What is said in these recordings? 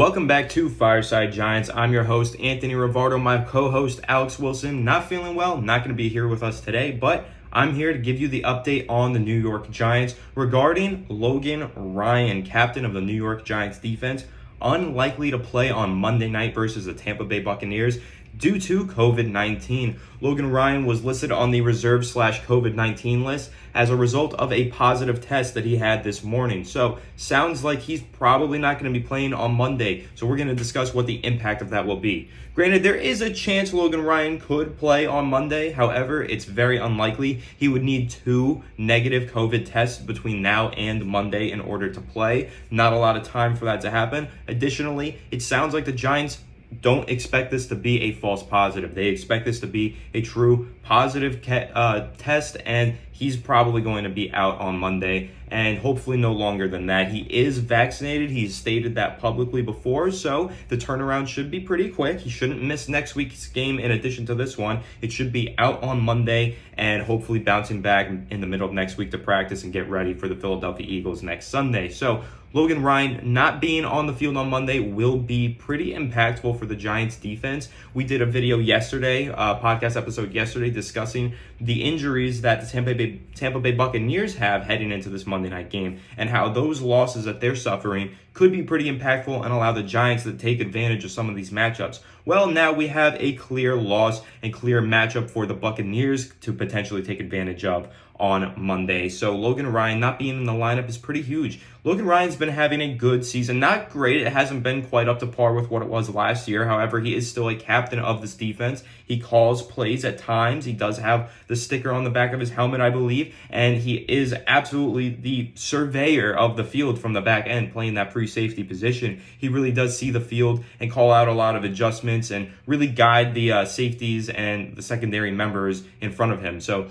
Welcome back to Fireside Giants. I'm your host, Anthony Rivardo. My co-host, Alex Wilson, not feeling well, not going to be here with us today, but I'm here to give you the update on the New York Giants regarding Logan Ryan, captain of the New York Giants defense, unlikely to play on Monday night versus the Tampa Bay Buccaneers due to COVID-19. Logan Ryan was listed on the reserve/COVID-19 list as a result of a positive test that he had this morning. So sounds like he's probably not going to be playing on Monday. So we're going to discuss what the impact of that will be. Granted, there is a chance Logan Ryan could play on Monday. However, it's very unlikely. He would need 2 negative COVID tests between now and Monday in order to play. Not a lot of time for that to happen. Additionally, it sounds like the Giants don't expect this to be a false positive. They expect this to be a true positive test, and he's probably going to be out on Monday, and hopefully no longer than that. He is vaccinated. He's stated that publicly before, so the turnaround should be pretty quick. He shouldn't miss next week's game in addition to this one. It should be out on Monday and hopefully bouncing back in the middle of next week to practice and get ready for the Philadelphia Eagles next Sunday. So Logan Ryan not being on the field on Monday will be pretty impactful for the Giants defense. We did a video yesterday, podcast episode yesterday, discussing the injuries that the Tampa Bay Buccaneers have heading into this Monday night game and how those losses that they're suffering could be pretty impactful and allow the Giants to take advantage of some of these matchups. Well, now we have a clear loss and clear matchup for the Buccaneers to potentially take advantage of on Monday. So Logan Ryan not being in the lineup is pretty huge. Logan Ryan's been having a good season. Not great. It hasn't been quite up to par with what it was last year. However, he is still a captain of this defense. He calls plays at times. He does have the sticker on the back of his helmet, I believe, and he is absolutely the surveyor of the field from the back end, playing that free safety position. He really does see the field and call out a lot of adjustments and really guide the safeties and the secondary members in front of him. So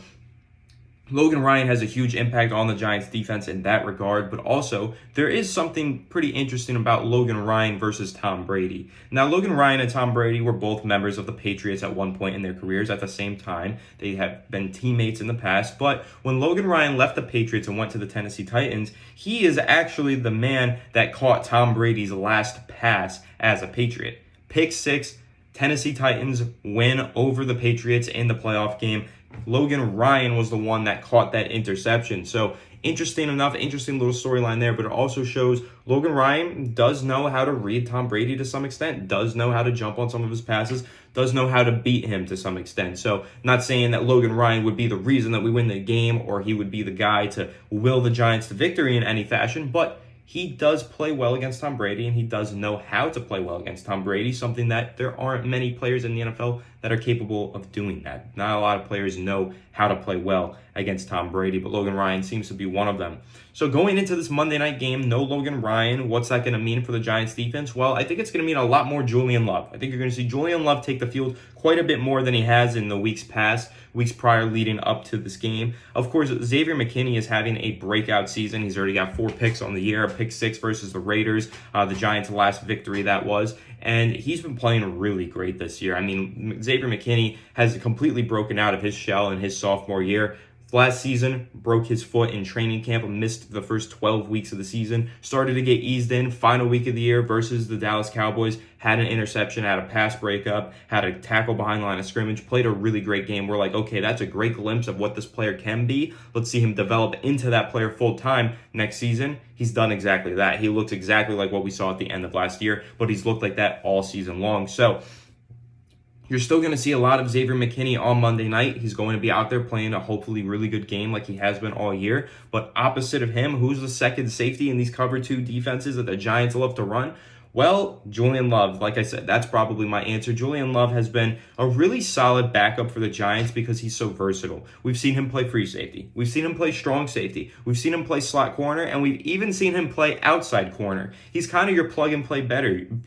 Logan Ryan has a huge impact on the Giants defense in that regard, but also there is something pretty interesting about Logan Ryan versus Tom Brady. Now, Logan Ryan and Tom Brady were both members of the Patriots at one point in their careers at the same time. They have been teammates in the past, but when Logan Ryan left the Patriots and went to the Tennessee Titans, he is actually the man that caught Tom Brady's last pass as a Patriot. Pick 6, Tennessee Titans win over the Patriots in the playoff game. Logan Ryan was the one that caught that interception. So interesting enough, interesting little storyline there, but it also shows Logan Ryan does know how to read Tom Brady to some extent, does know how to jump on some of his passes, does know how to beat him to some extent. So not saying that Logan Ryan would be the reason that we win the game or he would be the guy to will the Giants to victory in any fashion, but he does play well against Tom Brady, and he does know how to play well against Tom Brady, something that there aren't many players in the NFL that are capable of doing that. Not a lot of players know how to play well against Tom Brady, but Logan Ryan seems to be one of them. So going into this Monday night game, no Logan Ryan, what's that going to mean for the Giants defense? Well, I think it's going to mean a lot more Julian Love. I think you're going to see Julian Love take the field quite a bit more than he has in the weeks prior leading up to this game. Of course, Xavier McKinney is having a breakout season. He's already got 4 picks on the year, a pick 6 versus the Raiders, the Giants' last victory that was. And he's been playing really great this year. I mean, Xavier McKinney has completely broken out of his shell in his sophomore year. Last season, broke his foot in training camp and missed the first 12 weeks of the season. Started to get eased in, final week of the year versus the Dallas Cowboys. Had an interception, had a pass breakup, had a tackle behind the line of scrimmage. Played a really great game. We're like, okay, that's a great glimpse of what this player can be. Let's see him develop into that player full time next season. He's done exactly that. He looks exactly like what we saw at the end of last year, but he's looked like that all season long. So you're still going to see a lot of Xavier McKinney on Monday night. He's going to be out there playing a hopefully really good game like he has been all year. But opposite of him, who's the second safety in these cover 2 defenses that the Giants love to run? Well, Julian Love, like I said, that's probably my answer. Julian Love has been a really solid backup for the Giants because he's so versatile. We've seen him play free safety. We've seen him play strong safety. We've seen him play slot corner, and we've even seen him play outside corner. He's kind of your plug-and-play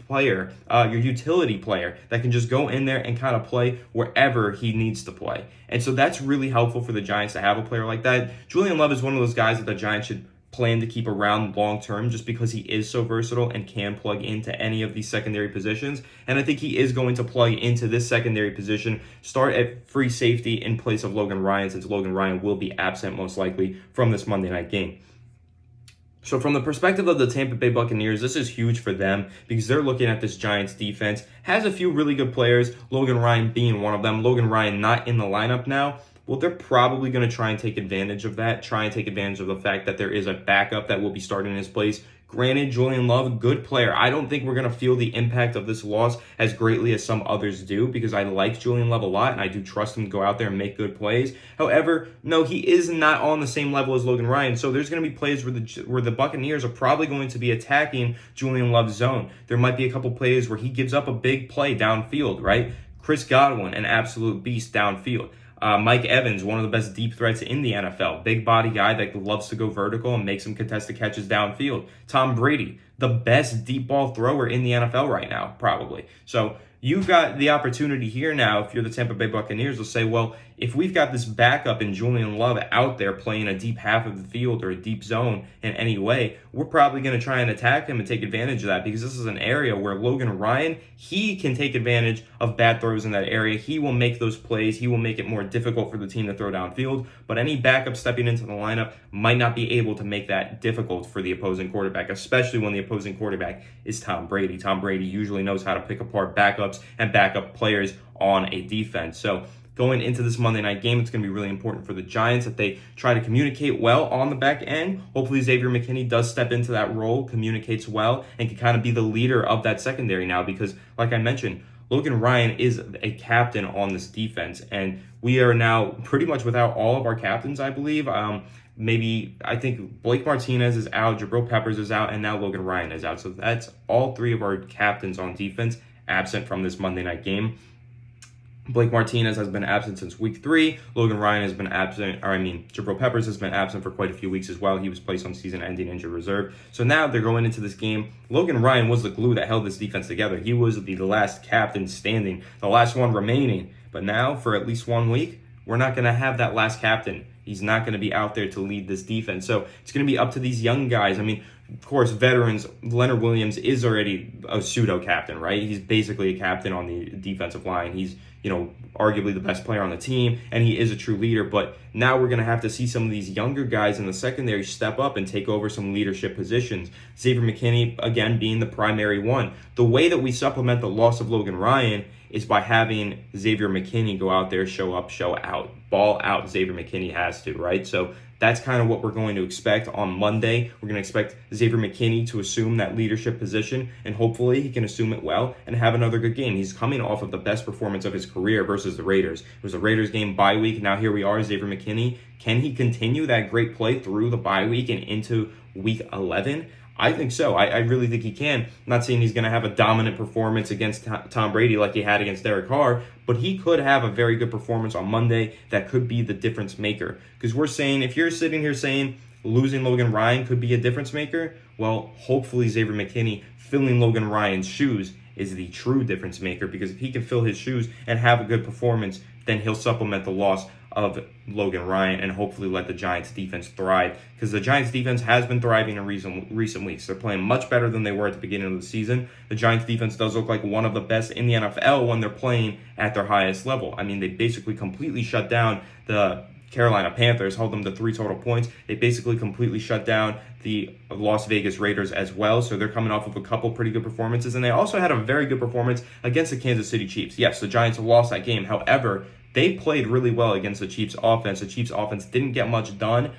player, your utility player that can just go in there and kind of play wherever he needs to play. And so that's really helpful for the Giants to have a player like that. Julian Love is one of those guys that the Giants should plan to keep around long term just because he is so versatile and can plug into any of these secondary positions. And I think he is going to plug into this secondary position, start at free safety in place of Logan Ryan, since Logan Ryan will be absent most likely from this Monday night game. So from the perspective of the Tampa Bay Buccaneers, this is huge for them because they're looking at this Giants defense. Has a few really good players, Logan Ryan being one of them. Logan Ryan not in the lineup now. Well, they're probably going to try and take advantage of that, try and take advantage of the fact that there is a backup that will be starting in his place. Granted, Julian Love, good player. I don't think we're going to feel the impact of this loss as greatly as some others do because I like Julian Love a lot and I do trust him to go out there and make good plays. However, no, he is not on the same level as Logan Ryan. So there's going to be plays where the Buccaneers are probably going to be attacking Julian Love's zone. There might be a couple plays where he gives up a big play downfield, right? Chris Godwin, an absolute beast downfield. Mike Evans, one of the best deep threats in the NFL. Big body guy that loves to go vertical and make some contested catches downfield. Tom Brady, the best deep ball thrower in the NFL right now, probably. So you've got the opportunity here now, if you're the Tampa Bay Buccaneers, to say, well, if we've got this backup in Julian Love out there playing a deep half of the field or a deep zone in any way, we're probably going to try and attack him and take advantage of that because this is an area where Logan Ryan, he can take advantage of bad throws in that area. He will make those plays. He will make it more difficult for the team to throw downfield, but any backup stepping into the lineup might not be able to make that difficult for the opposing quarterback, especially when the opposing quarterback is Tom Brady. Tom Brady usually knows how to pick apart backups and backup players on a defense. So going into this Monday night game, it's going to be really important for the Giants that they try to communicate well on the back end. Hopefully Xavier McKinney does step into that role, communicates well, and can kind of be the leader of that secondary now because, like I mentioned, Logan Ryan is a captain on this defense, and we are now pretty much without all of our captains, I believe. I think Blake Martinez is out, Jabril Peppers is out, and now Logan Ryan is out. So that's all three of our captains on defense absent from this Monday night game. Blake Martinez has been absent since week 3. Logan Ryan has been absent, Jabril Peppers has been absent for quite a few weeks as well. He was placed on season-ending injured reserve. So now they're going into this game. Logan Ryan was the glue that held this defense together. He was the last captain standing, the last one remaining. But now, for at least 1 week, we're not going to have that last captain. He's not going to be out there to lead this defense. So it's going to be up to these young guys. Of course, veterans, Leonard Williams is already a pseudo-captain, right? He's basically a captain on the defensive line. He's, arguably the best player on the team, and he is a true leader. But now we're going to have to see some of these younger guys in the secondary step up and take over some leadership positions. Xavier McKinney, again, being the primary one. The way that we supplement the loss of Logan Ryan is by having Xavier McKinney go out there, show up, show out. Ball out, Xavier McKinney has to, right? So that's kind of what we're going to expect on Monday. We're going to expect Xavier McKinney to assume that leadership position, and hopefully he can assume it well and have another good game. He's coming off of the best performance of his career versus the Raiders. It was the Raiders game bye week. Now here we are, Xavier McKinney. Can he continue that great play through the bye week and into week 11? I think so. I really think he can. I'm not saying he's going to have a dominant performance against Tom Brady like he had against Derek Carr, but he could have a very good performance on Monday that could be the difference maker. Because we're saying, if you're sitting here saying losing Logan Ryan could be a difference maker, well, hopefully Xavier McKinney filling Logan Ryan's shoes is the true difference maker, because if he can fill his shoes and have a good performance, then he'll supplement the loss of Logan Ryan and hopefully let the Giants defense thrive, because the Giants defense has been thriving in recent weeks. They're playing much better than they were at the beginning of the season. The Giants defense does look like one of the best in the NFL when they're playing at their highest level. They basically completely shut down the Carolina Panthers, held them to 3 total points. They basically completely shut down the Las Vegas Raiders as well. So they're coming off of a couple pretty good performances. And they also had a very good performance against the Kansas City Chiefs. Yes, the Giants lost that game. However, they played really well against the Chiefs offense. The Chiefs offense didn't get much done.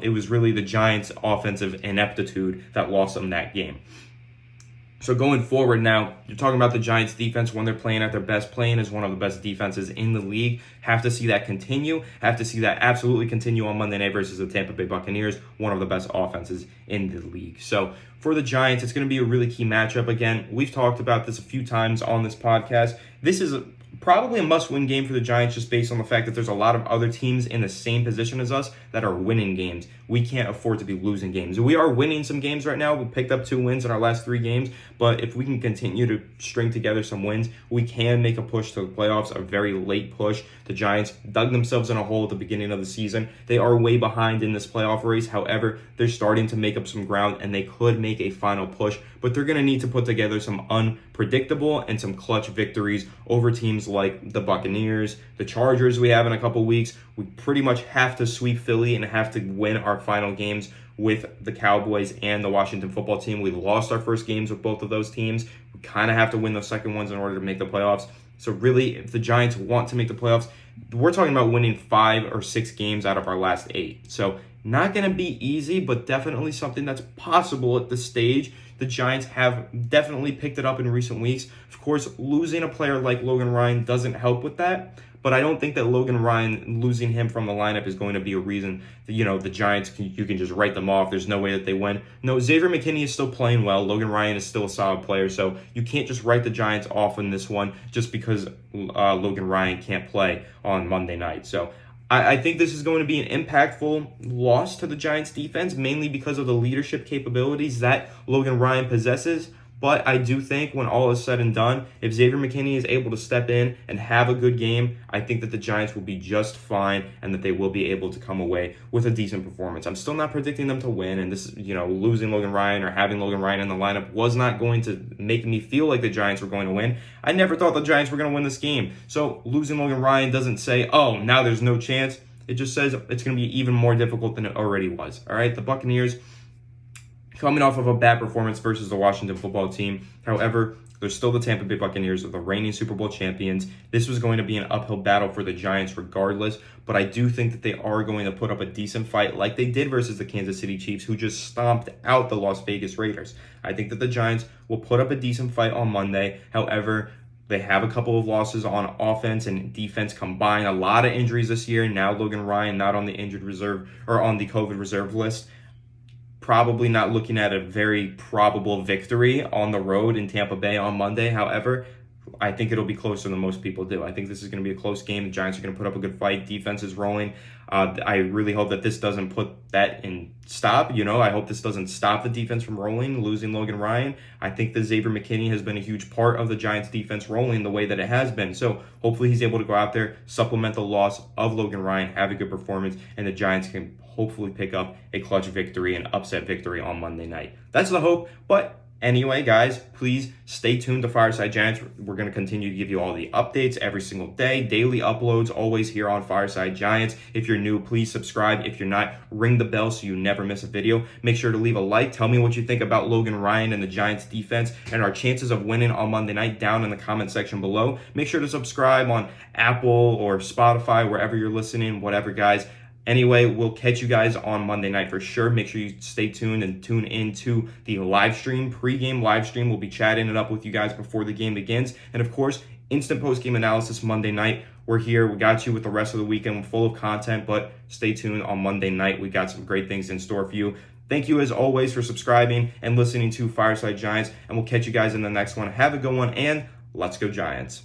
It was really the Giants offensive ineptitude that lost them that game. So going forward now, you're talking about the Giants defense when they're playing at their best, playing as one of the best defenses in the league. Have to see that continue. Have to see that absolutely continue on Monday night versus the Tampa Bay Buccaneers, one of the best offenses in the league. So for the Giants, it's going to be a really key matchup. Again, we've talked about this a few times on this podcast. This is probably a must-win game for the Giants, just based on the fact that there's a lot of other teams in the same position as us that are winning games. We can't afford to be losing games. We are winning some games right now. We picked up 2 wins in our last 3 games, but if we can continue to string together some wins, we can make a push to the playoffs, a very late push. The Giants dug themselves in a hole at the beginning of the season. They are way behind in this playoff race. However, they're starting to make up some ground, and they could make a final push but they're going to need to put together some unpredictable and some clutch victories over teams like the Buccaneers, the Chargers we have in a couple weeks. We pretty much have to sweep Philly and have to win our final games with the Cowboys and the Washington football team. We lost our first games with both of those teams. We kind of have to win those second ones in order to make the playoffs. So really, if the Giants want to make the playoffs, we're talking about winning 5 or 6 games out of our last 8. So not going to be easy, but definitely something that's possible at this stage. The Giants have definitely picked it up in recent weeks. Of course, losing a player like Logan Ryan doesn't help with that, but I don't think that Logan Ryan, losing him from the lineup, is going to be a reason that, the Giants, you can just write them off. There's no way that they win. No, Xavier McKinney is still playing well. Logan Ryan is still a solid player, so you can't just write the Giants off in this one just because Logan Ryan can't play on Monday night. So I think this is going to be an impactful loss to the Giants defense, mainly because of the leadership capabilities that Logan Ryan possesses. But I do think when all is said and done, if Xavier McKinney is able to step in and have a good game, I think that the Giants will be just fine and that they will be able to come away with a decent performance. I'm still not predicting them to win, and this, losing Logan Ryan or having Logan Ryan in the lineup was not going to make me feel like the Giants were going to win. I never thought the Giants were going to win this game. So losing Logan Ryan doesn't say, oh, now there's no chance. It just says it's going to be even more difficult than it already was. All right, the Buccaneers, coming off of a bad performance versus the Washington football team. However, they're still the Tampa Bay Buccaneers, the reigning Super Bowl champions. This was going to be an uphill battle for the Giants regardless, but I do think that they are going to put up a decent fight like they did versus the Kansas City Chiefs, who just stomped out the Las Vegas Raiders. I think that the Giants will put up a decent fight on Monday. However, they have a couple of losses on offense and defense combined. A lot of injuries this year. Now Logan Ryan not on the injured reserve or on the COVID reserve list. Probably not looking at a very probable victory on the road in Tampa Bay on Monday. However, I think it'll be closer than most people do. I think this is going to be a close game. The Giants are going to put up a good fight. Defense is rolling. I really hope that this doesn't put that in stop. I hope this doesn't stop the defense from rolling, losing Logan Ryan. I think that Xavier McKinney has been a huge part of the Giants defense rolling the way that it has been. So hopefully he's able to go out there, supplement the loss of Logan Ryan, have a good performance, and the Giants can hopefully pick up a clutch victory, an upset victory on Monday night. That's the hope. But anyway, guys, please stay tuned to Fireside Giants. We're going to continue to give you all the updates every single day, daily uploads, always here on Fireside Giants. If you're new, please subscribe. If you're not, ring the bell so you never miss a video. Make sure to leave a like. Tell me what you think about Logan Ryan and the Giants defense and our chances of winning on Monday night down in the comment section below. Make sure to subscribe on Apple or Spotify, wherever you're listening, whatever, guys. Anyway, we'll catch you guys on Monday night for sure. Make sure you stay tuned and tune into the live stream, pregame live stream. We'll be chatting it up with you guys before the game begins. And of course, instant postgame analysis Monday night. We're here. We got you with the rest of the weekend full of content, but stay tuned on Monday night. We got some great things in store for you. Thank you as always for subscribing and listening to Fireside Giants, and we'll catch you guys in the next one. Have a good one, and let's go Giants.